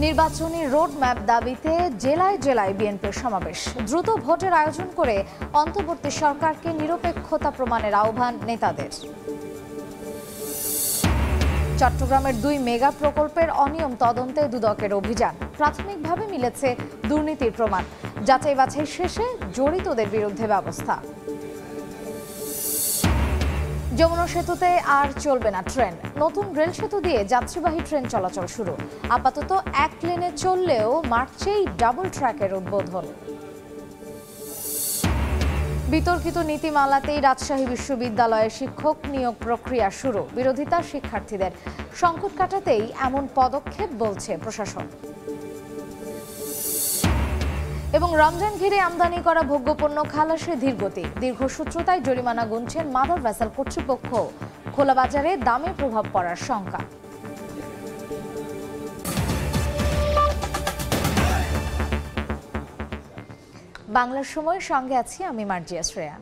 নির্বাচনী রোডম্যাপ দাবিতে জেলায় জেলায় বিএনপির সমাবেশ। দ্রুত ভোটের আয়োজন করে অন্তর্বর্তী সরকারকে নিরপেক্ষতা প্রমাণের আহ্বান নেতাদের। চট্টগ্রামের 2 মেগা প্রকল্পের অনিয়ম তদন্তে দুদকের অভিযান। প্রাথমিকভাবে মিলেছে দুর্নীতির প্রমাণ। যাচাই বাছাই শেষে জড়িতদের বিরুদ্ধে ব্যবস্থা। যমুনা সেতুতে আর চলবে না ট্রেন। নতুন রেল সেতু দিয়ে যাত্রীবাহী ট্রেন চলাচল শুরু। আপাতত 1 লেনে চললেও মার্চেই ডাবল ট্র্যাকের উদ্বোধন। বিতর্কিত নীতিমালাতেই রাজশাহী বিশ্ববিদ্যালয়ে শিক্ষক নিয়োগ প্রক্রিয়া শুরু। বিরোধিতা শিক্ষার্থীদের। সংকট কাটাতেই এমন পদক্ষেপ বলছে প্রশাসন। এবং রমজান ঘিরে আমদানি করা ভোগ্যপণ্য খালাসে ধীরগতি। দীর্ঘসূত্রতায় জরিমানা গুনছেন মাদার ভেসেল কর্তৃপক্ষ। খোলা বাজারে দামে প্রভাব পড়ার শঙ্কা। বাংলার সময় সঙ্গে আছি আমি মার্জিয়া শ্রেয়া।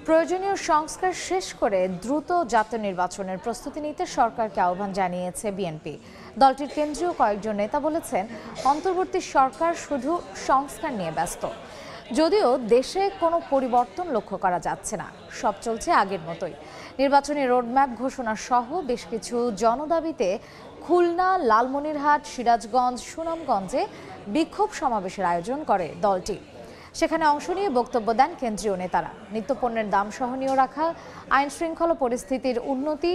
প্রয়োজনীয় সংস্কার শেষ করে দ্রুত জাতীয় নির্বাচনের প্রস্তুতি নিতে সরকারকে আহ্বান জানিয়েছে বিএনপি। দলটির কেন্দ্রীয় কয়েকজন নেতা বলেছেন, অন্তর্বর্তী সরকার শুধু সংস্কার নিয়ে ব্যস্ত। যদিও দেশে কোনো পরিবর্তন লক্ষ্য করা যাচ্ছে না, সব চলছে আগের মতোই। নির্বাচনী রোডম্যাপ ঘোষণা সহ বেশ কিছু জনদাবিতে খুলনা, লালমনিরহাট, সিরাজগঞ্জ, সুনামগঞ্জে বিক্ষোভ সমাবেশের আয়োজন করে দলটি। সেখানে অংশ নিয়ে বক্তব্য দেন কেন্দ্রীয় নেতারা। নিত্যপণ্যের দাম সহনীয় রাখা, আইন শৃঙ্খলা পরিস্থিতির উন্নতি,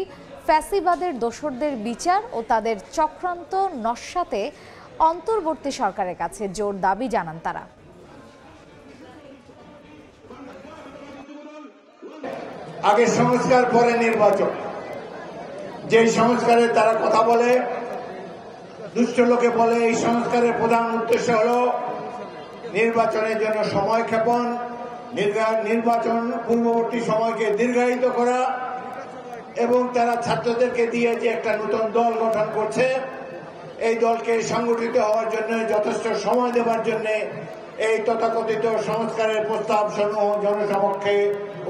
ফ্যাসিবাদের দোসরদের বিচার ও তাদের চক্রান্ত নস্যাতে অন্তর্বর্তী সরকারের কাছে জোর দাবি জানান তারা। আগে সংস্কার পরে নির্বাচন, যেই সংস্কারের তারা কথা বলে, দুষ্ট লোকে বলে এই সংস্কারের প্রধান উদ্দেশ্য হলো নির্বাচনের জন্য সময় ক্ষেপণ, নির্বাচন পূর্ববর্তী সময়কে দীর্ঘায়িত করা, এবং তারা ছাত্রদেরকে দিয়ে যে একটা নতুন দল গঠন করছে, এই দলকে সংগঠিত হওয়ার জন্য যথেষ্ট সময় দেওয়ার জন্য এই তথাকথিত সংস্কারের প্রস্তাব সমূহ জনসমক্ষে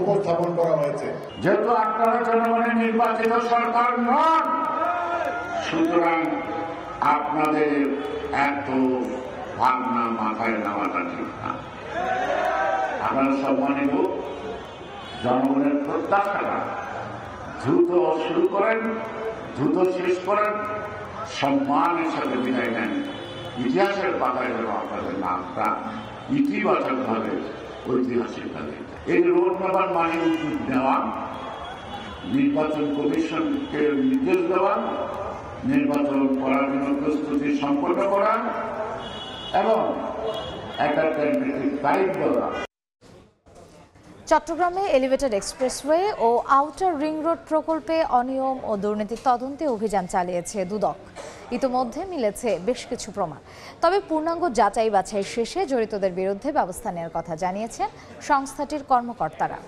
উপস্থাপন করা হয়েছে। যেহেতু আপনারা জনগণের নির্বাচিত সরকার নন, সুতরাং আপনাদের এত ভাবনা মাথায় নেওয়াটা ঠিক না। আমরা সম্মানিত জনগণের প্রত্যাশা দ্রুত শুরু করেন, দ্রুত শেষ করেন, সম্মানের সাথে বিদায় নেন। ইতিহাসের পাতায় যেন আপনাদের নামটা ইতিবাচকভাবে ঐতিহাসিকভাবে এই রোড ম্যাপার মানে উদ্যোগ নেওয়া, নির্বাচন কমিশনকে নির্দেশ দেওয়া, নির্বাচন করার জন্য প্রস্তুতি সম্পন্ন করা এবং একটা তারিখ দেওয়া। চট্টগ্রামে এলিভেটেড এক্সপ্রেসওয়ে ও আউটার রিং রোড প্রকল্পে অনিয়ম ও দুর্নীতির তদন্তে অভিযান চালিয়েছে দুদক। ইতোমধ্যে মিলেছে বেশ কিছু প্রমাণ। তবে পূর্ণাঙ্গ যাচাই বাছাই শেষে জড়িতদের বিরুদ্ধে ব্যবস্থা নেওয়ার কথা জানিয়েছেন সংস্থাটির কর্মকর্তারা।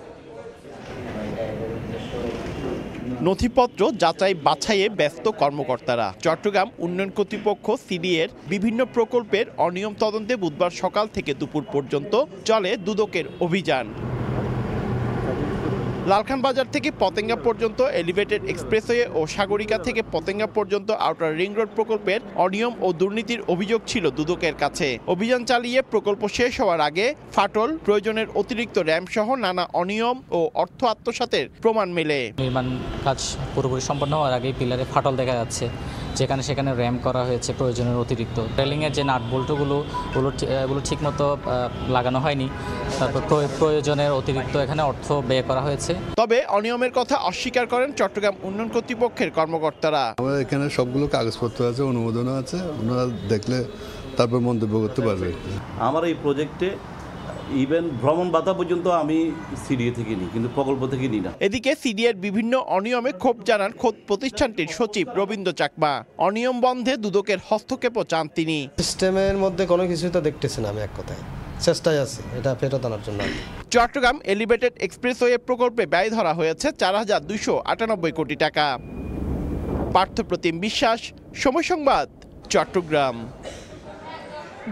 নথিপত্র যাচাই বাছাইয়ে ব্যস্ত কর্মকর্তারা। চট্টগ্রাম উন্নয়ন কর্তৃপক্ষ সিডিএর বিভিন্ন প্রকল্পের অনিয়ম তদন্তে বুধবার সকাল থেকে দুপুর পর্যন্ত চলে দুদকের অভিযান। লালখান বাজার থেকে পতেঙ্গা পর্যন্ত এলিভেটেড এক্সপ্রেসওয়ে ও সাগরিকা থেকে পতেঙ্গা পর্যন্ত আউটার রিং রোড প্রকল্পের অনিয়ম ও দুর্নীতির অভিযোগ ছিল দুদকের কাছে। অভিযান চালিয়ে প্রকল্প শেষ হওয়ার আগে ফাটল, প্রয়োজনের অতিরিক্ত র্যাম্প সহ নানা অনিয়ম ও অর্থ আত্মসাতের প্রমাণ মেলে। নির্মাণ কাজ পুরোপুরি সম্পন্ন হওয়ার আগেই পিলারে ফাটল দেখা যাচ্ছে, যেখানে সেখানে র্যাম্প করা হয়েছে প্রয়োজনের অতিরিক্ত। রেলিংয়ের যে নাট বল্টুগুলো এগুলো ঠিকমতো লাগানো হয়নি। তারপর প্রয়োজনের অতিরিক্ত এখানে অর্থ ব্যয় করা হয়েছে। তবে অনিয়মের কথা অস্বীকার করেন চট্টগ্রাম উন্নয়ন কর্তৃপক্ষের কর্মকর্তারা। আমাদের এখানে সবগুলো কাগজপত্র আছে, অনুমোদনও আছে, ওনারা দেখলে তারপর মন্তব্য করতে পারবে। আমার এই প্রজেক্টে ইভেন ভ্রমণ ভাতা পর্যন্ত আমি সিডিএ থেকে নিই, কিন্তু প্রকল্প থেকে নিই না। এদিকে সিডিএর বিভিন্ন অনিয়মে ক্ষোভ জানান খোদ প্রতিষ্ঠানটির সচিব রবীন্দ্র চাকমা। অনিয়ম বন্ধে দুদকের হস্তক্ষেপও চান তিনি। সিস্টেমের মধ্যে কোনো কিছুই তো দেখতেছি না, আমি এক কথায় চেষ্টায় আছি এটা ফেরত আনার জন্য। চট্টগ্রাম এলিভেটেড এক্সপ্রেসওয়ে প্রকল্পে ব্যয় ধরা হয়েছে 4,298 কোটি টাকা। পার্থপ্রতিম বিশ্বাস, সময় সংবাদ, চট্টগ্রাম।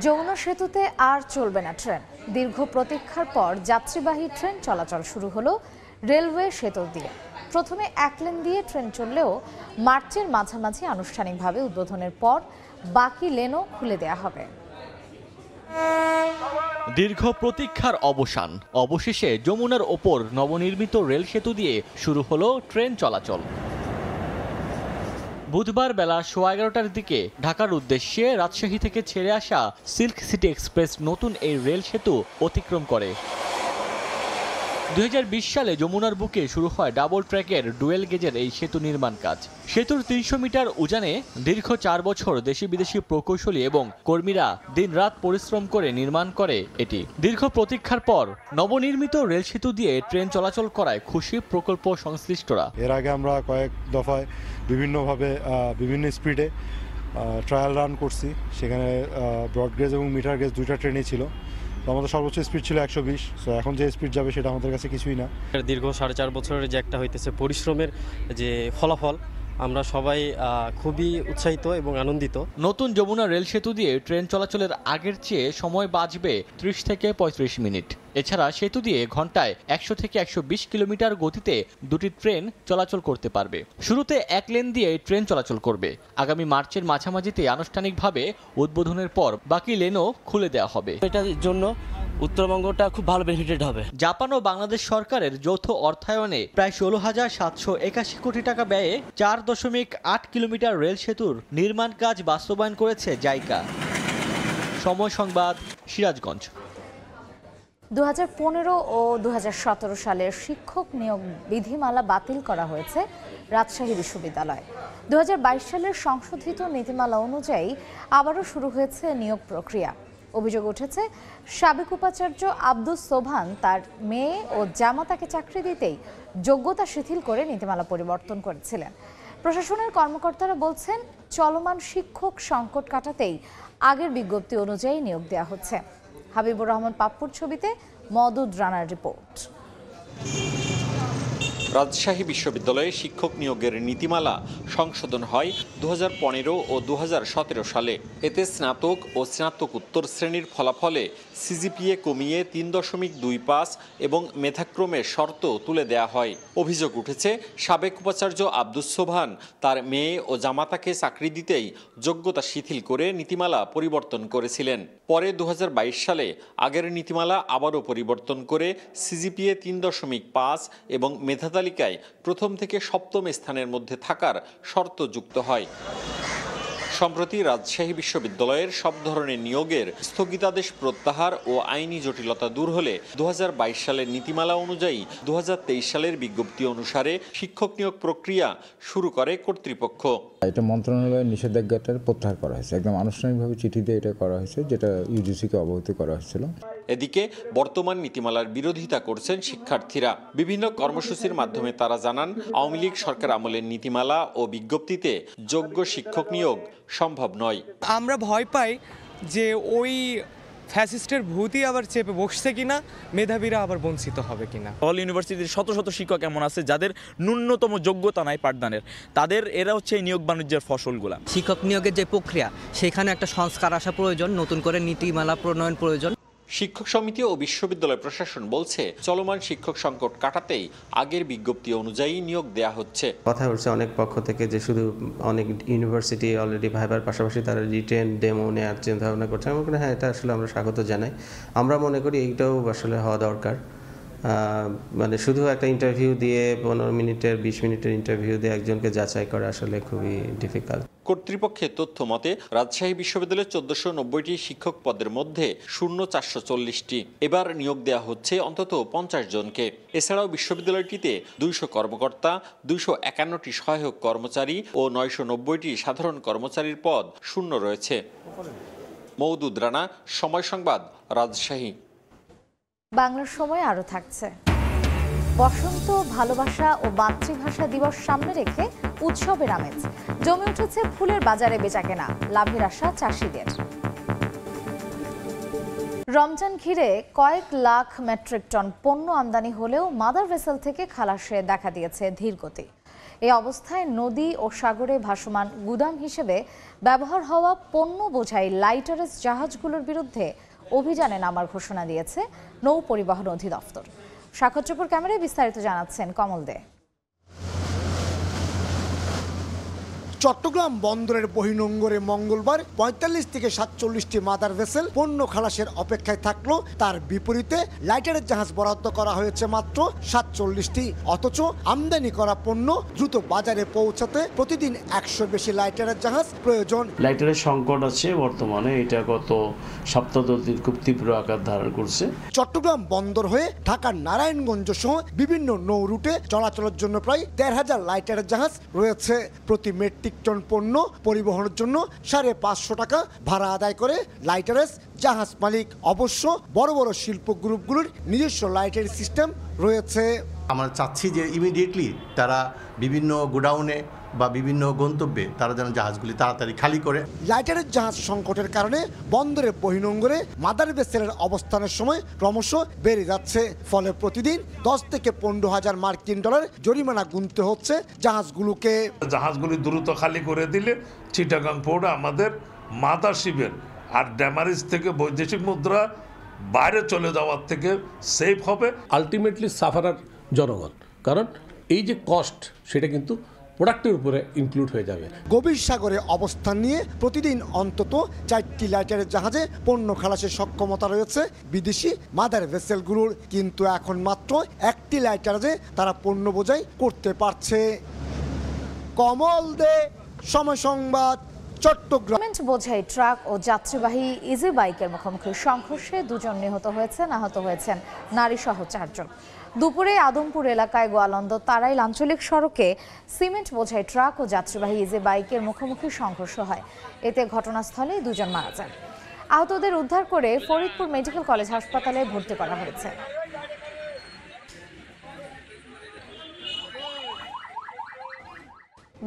যমুনা সেতুতে আর চলবে না ট্রেন। দীর্ঘ প্রতীক্ষার পর যাত্রীবাহী ট্রেন চলাচল শুরু হলো রেলওয়ে সেতু দিয়ে। প্রথমে 1 লেন দিয়ে ট্রেন চললেও মার্চের মাঝামাঝি আনুষ্ঠানিকভাবে উদ্বোধনের পর বাকি লেনও খুলে দেয়া হবে। দীর্ঘ প্রতীক্ষার অবসান, অবশেষে যমুনার ওপর নবনির্মিত রেল সেতু দিয়ে শুরু হলো ট্রেন চলাচল। বুধবার বেলা 11:15টার দিকে ঢাকার উদ্দেশ্যে রাজশাহী থেকে ছেড়ে আসা সিল্ক সিটি এক্সপ্রেস নতুন এই রেল সেতু অতিক্রম করে। 2020 সালে যমুনার বুকে শুরু হয় ডাবল ট্র্যাকের ডুয়েল গেজের এই সেতু নির্মাণ কাজ। সেতুর 300 মিটার উজানে দীর্ঘ 4 বছর দেশি বিদেশি প্রকৌশলী এবং কর্মীরা দিনরাত পরিশ্রম করে নির্মাণ করে এটি। দীর্ঘ প্রতীক্ষার পর নবনির্মিত রেল সেতু দিয়ে ট্রেন চলাচল করায় খুশি প্রকল্প সংশ্লিষ্টরা। এর আগে আমরা কয়েক দফায় বিভিন্নভাবে বিভিন্ন স্পিডে ট্রায়াল রান করছি, সেখানে ব্রড গেজ এবং মিটার গেজ দুইটা ট্রেনই ছিল। আমাদের সর্বোচ্চ স্পিড ছিল 120, সো এখন যে স্পিড যাবে সেটা আমাদের কাছে কিছুই না। দীর্ঘ 4.5 বছরের যে একটা হইতেছে পরিশ্রমের যে ফলাফল, আমরা সবাই খুবই উৎসাহিত এবং আনন্দিত। নতুন যমুনা রেল সেতু দিয়ে ট্রেন চলাচলের আগের চেয়ে সময় বাঁচবে 30 থেকে 35 মিনিট। এছাড়া সেতু দিয়ে ঘন্টায় 100 থেকে 120 কিলোমিটার গতিতে দুটি ট্রেন চলাচল করতে পারবে। শুরুতে এক লেন দিয়ে ট্রেন চলাচল করবে। আগামী মার্চের মাঝামাঝিতে আনুষ্ঠানিকভাবে উদ্বোধনের পর বাকি লেনও খুলে দেওয়া হবে। এটার জন্য উত্তরবঙ্গটা খুব ভালো বেনিফিটেড হবে। জাপান ও বাংলাদেশ সরকারের যৌথ অর্থায়নে প্রায় 16,781 কোটি টাকা ব্যয়ে 4.8 কিলোমিটার রেল সেতুর নির্মাণ কাজ বাস্তবায়ন করেছে জাইকা। সময় সংবাদ, সিরাজগঞ্জ। 2015 ও 2017 সালের শিক্ষক নিয়োগ বিধিমালা বাতিল করা হয়েছে রাজশাহী বিশ্ববিদ্যালয়। 2022 সালের সংশোধিত নীতিমালা অনুযায়ী আবারও শুরু হয়েছে নিয়োগ প্রক্রিয়া। অভিযোগ উঠেছে সাবেক উপাচার্য আব্দুস সোবহান তার মেয়ে ও জামাতাকে চাকরি দিতেই যোগ্যতা শিথিল করে নীতিমালা পরিবর্তন করেছিলেন। প্রশাসনের কর্মকর্তারা বলছেন চলমান শিক্ষক সংকট কাটাতেই আগের বিজ্ঞপ্তি অনুযায়ী নিয়োগ দেওয়া হচ্ছে। হাবিবুর রহমান পাপ্পুর ছবিতে মওদুদ রানার রিপোর্ট। রাজশাহী বিশ্ববিদ্যালয়ে শিক্ষক নিয়োগের নীতিমালা সংশোধন হয় 2015 ও 2017 সালে। এতে স্নাতক ও স্নাতকোত্তর শ্রেণীর ফলাফলে সিজিপিএ কমিয়ে 3.25 এবং মেধাক্রমের শর্ত তুলে দেয়া হয়। অভিযোগ উঠেছে সাবেক উপাচার্য আব্দুস সোবহান তার মেয়ে ও জামাতাকে চাকরি দিতেই যোগ্যতা শিথিল করে নীতিমালা পরিবর্তন করেছিলেন। পরে 2022 সালে আগের নীতিমালা আবারও পরিবর্তন করে সিজিপিএ 3.5 এবং মেধা তালিকায় প্রথম থেকে সপ্তম স্থানের মধ্যে থাকার শর্ত যুক্ত হয়। সম্প্রতি রাজশাহী বিশ্ববিদ্যালয়ের সব ধরনের নিয়োগের স্থগিতাদেশ প্রত্যাহার ও আইনি জটিলতা দূর হলে 2022 সালের নীতিমালা অনুযায়ী 2023 সালের বিজ্ঞপ্তি অনুসারে শিক্ষক নিয়োগ প্রক্রিয়া শুরু করে কর্তৃপক্ষ। এটা মন্ত্রণালয়ের নিষেধাজ্ঞাটা প্রত্যাহার করা হয়েছে, একদম আনুষ্ঠানিকভাবে চিঠি দিয়ে এটা করা হয়েছে, যেটা ইউজিসিকে অবহিত করা হয়েছিল। এদিকে বর্তমান নীতিমালার বিরোধিতা করছেন শিক্ষার্থীরা। বিভিন্ন কর্মসূচির মাধ্যমে তারা জানান আওয়ামী লীগ সরকার আমলের নীতিমালা ও বিজ্ঞপ্তিতে যোগ্য শিক্ষক নিয়োগ সম্ভব নয়। আমরা ভয় পাই যে ওই ফ্যাসিস্টের ভূতই আবার চেপে বসছে কিনা, মেধাবীরা আবার বঞ্চিত হবে কিনা। অল ইউনিভার্সিটির শত শত শিক্ষক এমন আছে যাদের ন্যূনতম যোগ্যতা নাই পাঠদানের, তাদের এরা হচ্ছে এই নিয়োগ বাণিজ্যের ফসলগুলা। শিক্ষক নিয়োগের যে প্রক্রিয়া সেখানে একটা সংস্কার আসা প্রয়োজন, নতুন করে নীতিমালা প্রণয়ন প্রয়োজন। শিক্ষক সমিতি ও বিশ্ববিদ্যালয় প্রশাসন বলছে চলমান শিক্ষক সংকট কাটাতেই আগের বিজ্ঞপ্তি অনুযায়ী নিয়োগ দেয়া হচ্ছে। কথা হচ্ছে অনেক পক্ষ থেকে যে শুধু অনেক ইউনিভার্সিটি অলরেডি ভাইবার পাশাপাশি তারা রিটেন ডেমো নেওয়ার চিন্তা ভাবনা করছে। আমি বলি হ্যাঁ, এটা আসলে আমরা স্বাগত জানাই। আমরা মনে করি এইটাও আসলে হওয়া দরকার। মানে শুধু একটা ইন্টারভিউ দিয়ে 15 মিনিটের 20 মিনিটের ইন্টারভিউ দিয়ে একজনকে যাচাই করা আসলে খুবই ডিফিকাল্ট। কর্তৃপক্ষের তথ্য মতে রাজশাহী বিশ্ববিদ্যালয়ের 1490টি শিক্ষক পদের মধ্যে শূন্য 440টি। এবার নিয়োগ দেওয়া হচ্ছে অন্তত 50 জনকে। এছাড়াও বিশ্ববিদ্যালয়টিতে 200 কর্মকর্তা, 251টি সহায়ক কর্মচারী ও 990টি সাধারণ কর্মচারীর পদ শূন্য রয়েছে। মওদুদ রানা, সময় সংবাদ, রাজশাহী। বাংলার সময় আরও থাকছে। বসন্ত, ভালোবাসা ও মাতৃভাষা দিবস সামনে রেখে উৎসবের আমেজ। জমে উঠেছে ফুলের বাজারে বেচাকেনা, লাভের আশা চাষিদের। রমজান ঘিরে কয়েক লাখ মেট্রিক টন পণ্য আমদানি হলেও মাদার ভেসেল থেকে খালাসে দেখা দিয়েছে ধীরগতি। এই অবস্থায় নদী ও সাগরে ভাসমান গুদাম হিসেবে ব্যবহার হওয়া পণ্য বোঝাই লাইটারেস জাহাজগুলোর বিরুদ্ধে অভিযানে নামার ঘোষণা দিয়েছে নৌ পরিবহন অধিদপ্তর। সাক্ষাৎকার ক্যামেরায় বিস্তারিত জানাচ্ছেন কমল দে। চট্টগ্রাম বন্দরের বহির্নোঙরে মঙ্গলবার ৪৫ থেকে ৪৭টি মাদার ভেসেল পণ্য খালাসের অপেক্ষায় থাকলো। তার বিপরীতে লাইটারের জাহাজ বরাদ্দ করা হয়েছে মাত্র ৪৭টি। অথচ আমদানি করা পণ্য দ্রুত বাজারে পৌঁছাতে প্রতিদিন ১০০ বেশি লাইটারের জাহাজ প্রয়োজন। লাইটারের সংকট আছে বর্তমানে, এটা গত সপ্তাহ দিন খুব তীব্র আকার ধারণ করছে। চট্টগ্রাম বন্দর হয়ে ঢাকার নারায়ণগঞ্জ সহ বিভিন্ন নৌ রুটে চলাচলের জন্য প্রায় ১৩,০০০ লাইটারের জাহাজ রয়েছে। প্রতি মেট্রিক টন পণ্য পরিবহনের জন্য ৫৫০ টাকা ভাড়া আদায় করে লাইটারেস জাহাজ মালিক। অবশ্য বড় বড় শিল্প গ্রুপগুলোর নিজস্ব লাইটারি সিস্টেম রয়েছে। আমরা চাচ্ছি যে ইমিডিয়েটলি তারা বিভিন্ন গোডাউনে বা বিভিন্ন গন্তব্যে তারা যেন জাহাজগুলি তাড়াতাড়ি খালি করে। লাইটারের জাহাজ সংকটের কারণে বন্দরের বহির্নোঙরে মাদার ভেসেলের অবস্থানের সময় ক্রমশ বেড়ে যাচ্ছে। ফলে প্রতিদিন ১০ থেকে ১৫,০০০ মার্কিন ডলার জরিমানা গুনতে হচ্ছে জাহাজগুলোকে। জাহাজগুলি দ্রুত খালি করে দিলে চিটাগাং পোর্ট আমাদের মাদার শিপের আর ড্যামারিজ থেকে বৈদেশিক মুদ্রা বাইরে চলে যাওয়ার থেকে সেফ হবে। আলটিমেটলি সাফারার জনগণ, কারণ এই যে কস্ট সেটা কিন্তু প্রোডাক্টের উপরে ইনক্লুড হয়ে যাবে। গভীর সাগরে অবস্থান নিয়ে প্রতিদিন অন্তত 4টি লাইটারের জাহাজে পণ্য খালাসের সক্ষমতা রয়েছে বিদেশি মাদার ভেসেলগুলোর, কিন্তু এখন মাত্র 1টি লাইটারে তারা পণ্য বোঝাই করতে পারছে। কমল দে, সময় সংবাদ, চট্টগ্রাম। বোঝাই ট্রাক ও যাত্রীবাহী ইজি বাইকের মুখোমুখি সংঘর্ষে 2 জন নিহত হয়েছেন, আহত হয়েছেন নারী সহ 4 জন। দুপুরে আদমপুর এলাকায় গোয়ালন্দ তারাইল আঞ্চলিক সড়কে সিমেন্ট বোঝাই ট্রাক ও যাত্রীবাহী ইজি বাইকের মুখোমুখি সংঘর্ষ হয়। এতে ঘটনাস্থলেই 2 জন মারা যান। আহতদের উদ্ধার করে ফরিদপুর মেডিকেল কলেজ হাসপাতালে ভর্তি করা হয়েছে।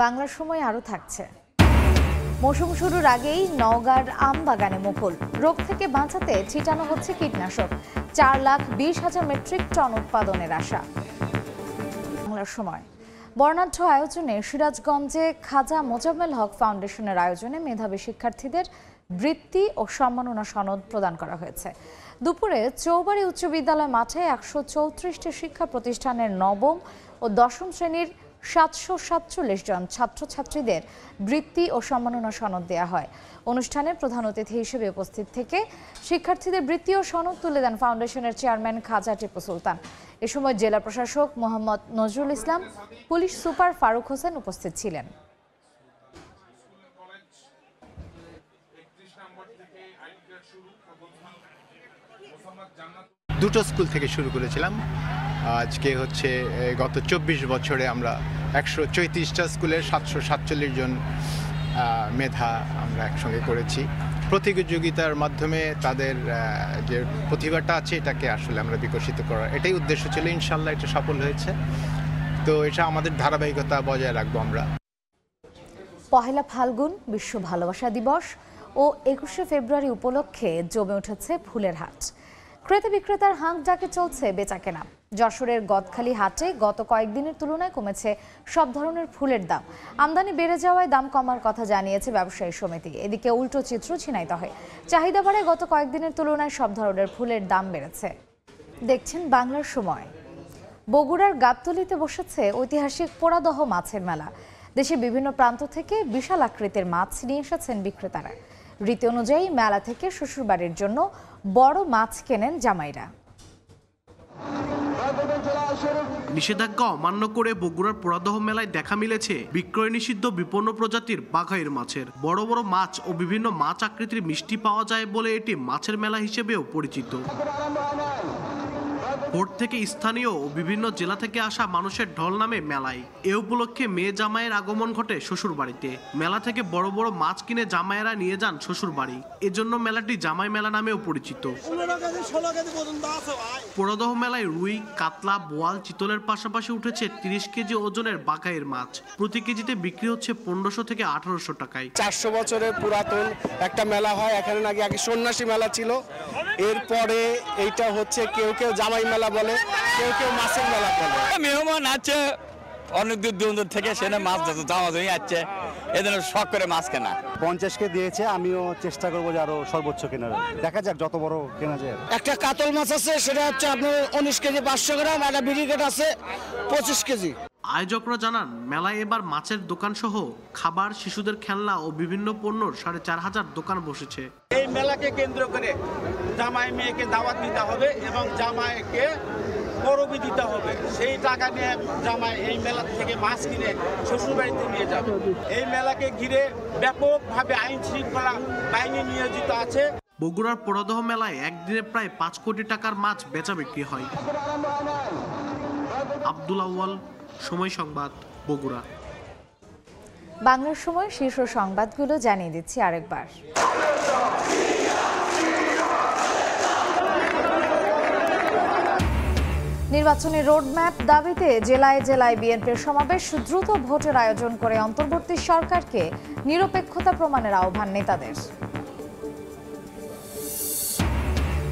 বাংলার সময় আরও থাকছে। মৌসুম শুরুর আগেই নওগাঁর আম বাগানে মুকুল। রোগ থেকে বাঁচাতে ছিটানো হচ্ছে কীটনাশক। 4,20,000 মেট্রিক টন উৎপাদনের আশা। বাংলার সময় বর্ণাঢ্য আয়োজনে সিরাজগঞ্জে খাজা মোজাম্মেল হক ফাউন্ডেশনের আয়োজনে মেধাবী শিক্ষার্থীদের বৃত্তি ও সম্মাননা সনদ প্রদান করা হয়েছে। দুপুরে চৌবাড়ি উচ্চ বিদ্যালয় মাঠে 134টি শিক্ষা প্রতিষ্ঠানের নবম ও দশম শ্রেণীর 747 জন ছাত্রছাত্রীদের বৃত্তি ও সম্মাননা সনদ দেওয়া হয়। অনুষ্ঠানে প্রধান অতিথি হিসেবে উপস্থিত থেকে শিক্ষার্থীদের বৃত্তি ও সনদ তুলে দেন ফাউন্ডেশনের চেয়ারম্যান খাজা টিপু সুলতান। এ সময় জেলা প্রশাসক মোহাম্মদ নজরুল ইসলাম, পুলিশ সুপার ফারুক হোসেন উপস্থিত ছিলেন। দুটো স্কুল থেকে শুরু করেছিলাম। আজকে হচ্ছে গত 24 বছরে আমরা 134টা স্কুলের 747 জন মেধা আমরা একসঙ্গে করেছি। প্রতিযোগিতার মাধ্যমে তাদের যে প্রতিভাটা আছে এটাকে আসলে আমরা বিকশিত করার এটাই উদ্দেশ্য ছিল। ইনশাল্লাহ এটা সফল হয়েছে। তো এটা আমাদের ধারাবাহিকতা বজায় রাখবো আমরা। পহেলা ফাল্গুন বিশ্ব ভালোবাসা দিবস ও 21শে ফেব্রুয়ারি উপলক্ষে জমে উঠেছে ফুলের হাট। ক্রেতা বিক্রেতার হাঁক ডাকে চলছে বেচাকেনা। যশোরের গদখালি হাটে গত কয়েকদিনের তুলনায় কমেছে সব ধরনের ফুলের দাম। আমদানি বেড়ে যাওয়ায় দাম কমার কথা জানিয়েছে ব্যবসায়ী সমিতি। এদিকে উল্টো চিত্র ঝিনাইদহে চাহিদা বাড়ায় গত কয়েকদিনের তুলনায় সব ধরনের ফুলের দাম বেড়েছে। দেখছেন বাংলার সময়। বগুড়ার গাবতলীতে বসেছে ঐতিহাসিক পোড়াদহ মাছের মেলা। দেশের বিভিন্ন প্রান্ত থেকে বিশাল আকৃতির মাছ নিয়ে এসেছেন বিক্রেতারা। রীতি অনুযায়ী মেলা থেকে শ্বশুরবাড়ির জন্য বড় মাছ কেনেন জামাইরা। নিষেধাজ্ঞা অমান্য করে বগুড়ার পোড়াদহ মেলায় দেখা মিলেছে বিক্রয় নিষিদ্ধ বিপন্ন প্রজাতির বাঘাইর মাছের। বড় বড় মাছ ও বিভিন্ন মাছ আকৃতির মিষ্টি পাওয়া যায় বলে এটি মাছের মেলা হিসেবেও পরিচিত। ভোর থেকে স্থানীয় ও বিভিন্ন জেলা থেকে আসা মানুষের ঢল নামে মেলায়। এ উপলক্ষে মেয়ে জামাইয়ের আগমন ঘটে শ্বশুর বাড়িতে। মেলা থেকে বড় বড় মাছ কিনে জামাইয়েরা নিয়ে যান শ্বশুর বাড়ি। এজন্য মেলাটি জামাই মেলা নামেও পরিচিত। পোড়াদহ মেলায় রুই, কাতলা, বোয়াল, চিতলের পাশাপাশি উঠেছে 30 কেজি ওজনের বাঘাইয়ের মাছ। প্রতি কেজিতে বিক্রি হচ্ছে 1500 থেকে 1800 টাকায়। 400 বছরের পুরাতন একটা মেলা হয়। এখানে নাকি আগে সন্ন্যাসী মেলা ছিল। এরপরে এইটা হচ্ছে কেউ কেউ জামাই মেলা বলে, কেউ কেউ মাছের মেলা বলে। মেহমান আছে অনেক দূর থেকে, সেখানে মাছ যাওয়া জমি আছে, এজন্য শখ করে মাছ কেনা। 50কে দিয়েছে, আমিও চেষ্টা করবো যে আরো সর্বোচ্চ কেনার। দেখা যাক যত বড় কেনা যায়। একটা কাতল মাছ আছে, সেটা হচ্ছে আপনার 19 কেজি 500 গ্রাম, একটা ব্রিগেড আছে 25 কেজি। আয়োজকরা জানান মেলায় এবার মাছের দোকান সহ খাবার, শিশুদের খেলনা ও বিভিন্ন পণ্যর 4,500 দোকান বসেছে। এই মেলাকে কেন্দ্র করে জামাই মেয়েকে দাওয়াত দিতে হবে এবং জামাইকে করবি দিতে হবে। সেই টাকা নিয়ে জামাই এই মেলা থেকে মাছ কিনে শ্বশুরবাড়িতে নিয়ে যাবে। এই মেলাকে ঘিরে ব্যাপকভাবে আইন শৃঙ্খলা বাহিনী নিয়োজিত আছে। বগুড়ার পোড়াদহ মেলায় একদিনে প্রায় 5 কোটি টাকার মাছ বেচা বিক্রি হয়। আব্দুল আউয়াল, সময় সংবাদ, বগুড়া। বাংলার সময় শীর্ষ সংবাদগুলো জানিয়ে দিচ্ছি আরেকবার। নির্বাচনী রোডম্যাপ দাবিতে জেলায় জেলায় বিএনপির সমাবেশ, দ্রুত ভোটের আয়োজন করে অন্তর্বর্তী সরকারকে নিরপেক্ষতা প্রমাণের আহ্বান নেতাদের।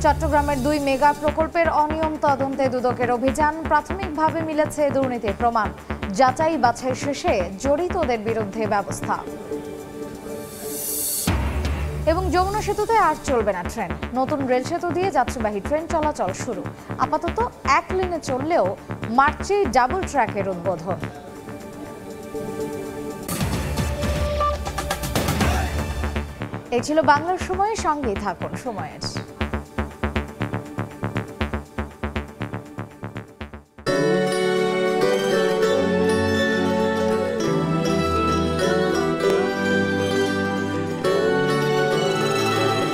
চট্টগ্রামের 2 মেগা প্রকল্পের অনিয়ম তদন্তে দুদকের অভিযান, প্রাথমিকভাবে মিলেছে দুর্নীতির প্রমাণ, যাচাই বাছাই শেষে জড়িতদের বিরুদ্ধে ব্যবস্থা। এবং যমুনা সেতুতে আর চলবে না ট্রেন, নতুন রেল সেতু দিয়ে যাত্রীবাহী ট্রেন চলাচল শুরু। আপাতত 1 লেনে চললেও মার্চেই ডাবল ট্র্যাকের উদ্বোধন। এই ছিল বাংলার সময়, সঙ্গেই থাকুন সময়ের।